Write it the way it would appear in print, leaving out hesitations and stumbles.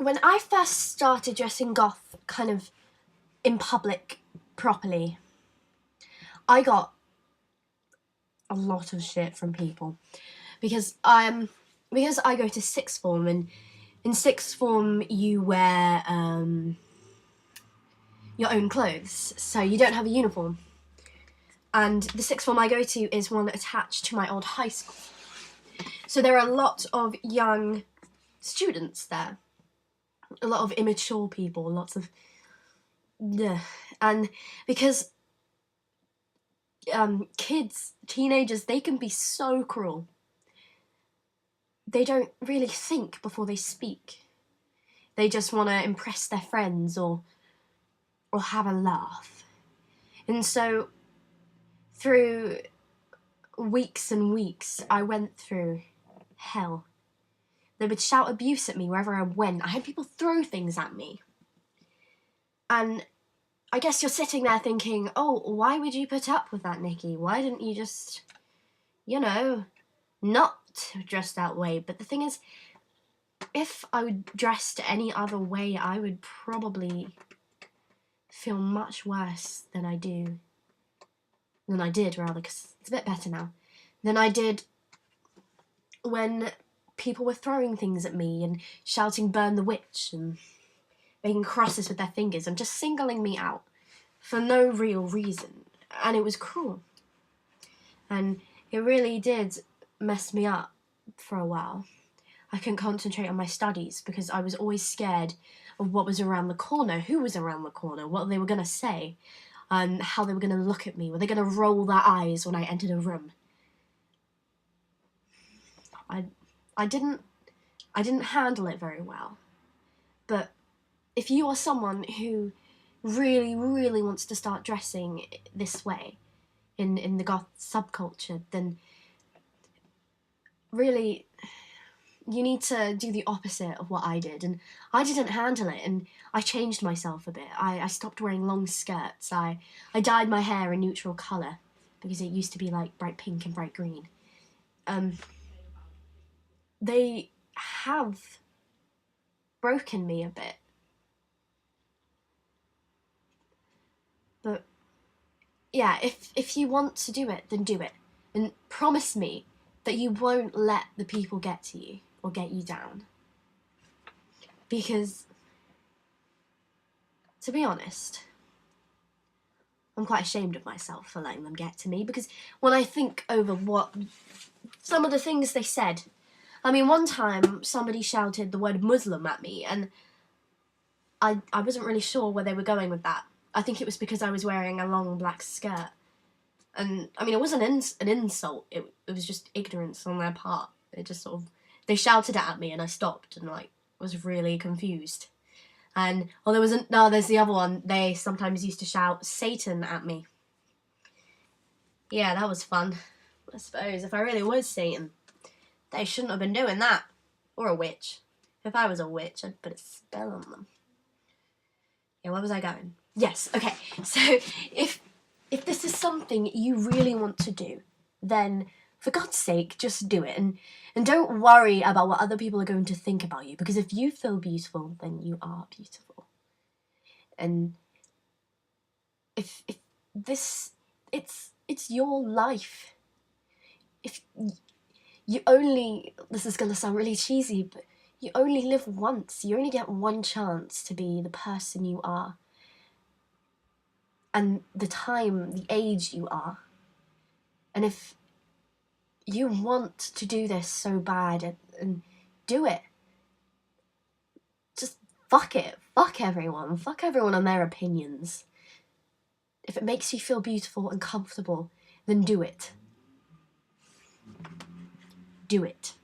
when I first started dressing goth kind of in public properly, I got a lot of shit from people because I go to sixth form, and in sixth form you wear your own clothes, so you don't have a uniform. And the sixth form I go to is one attached to my old high school. So there are a lot of young students there. A lot of immature people, lots of... yeah. And because kids, teenagers, they can be so cruel. They don't really think before they speak. They just want to impress their friends or have a laugh. And so through weeks and weeks, I went through hell. They would shout abuse at me wherever I went. I had people throw things at me. And I guess you're sitting there thinking, oh, why would you put up with that, Nikki? Why didn't you just, not dress that way? But the thing is, if I would dressed any other way, I would probably feel much worse than I did, because it's a bit better now, than I did when people were throwing things at me and shouting "burn the witch" and making crosses with their fingers and just singling me out for no real reason. And it was cruel. And it really did mess me up for a while. I couldn't concentrate on my studies because I was always scared of what was around the corner, who was around the corner, what they were going to say, and how they were going to look at me. Were they going to roll their eyes when I entered a room? I didn't handle it very well. But if you are someone who really, really wants to start dressing this way in the goth subculture, then really you need to do the opposite of what I did. And I didn't handle it, and I changed myself a bit. I stopped wearing long skirts. I dyed my hair a neutral colour because it used to be like bright pink and bright green. They have broken me a bit. But yeah, if you want to do it, then do it. And promise me that you won't let the people get to you or get you down. Because, to be honest, I'm quite ashamed of myself for letting them get to me, because when I think over some of the things they said, I mean, one time somebody shouted the word Muslim at me, and I wasn't really sure where they were going with that. I think it was because I was wearing a long black skirt. And, I mean, it wasn't an insult. It was just ignorance on their part. It just sort of... they shouted it at me and I stopped and, was really confused. And, there's the other one. They sometimes used to shout Satan at me. Yeah, that was fun. I suppose if I really was Satan, they shouldn't have been doing that. Or a witch. If I was a witch, I'd put a spell on them. Yeah, where was I going? Yes, okay. So, if this is something you really want to do, then for God's sake, just do it. And don't worry about what other people are going to think about you, because if you feel beautiful, then you are beautiful. And if this, it's your life. If you only, this is going to sound really cheesy, but you only live once. You only get one chance to be the person you are. And the time, the age you are. And if you want to do this so bad, and do it. Just fuck it. Fuck everyone. Fuck everyone and their opinions. If it makes you feel beautiful and comfortable, then do it. Do it.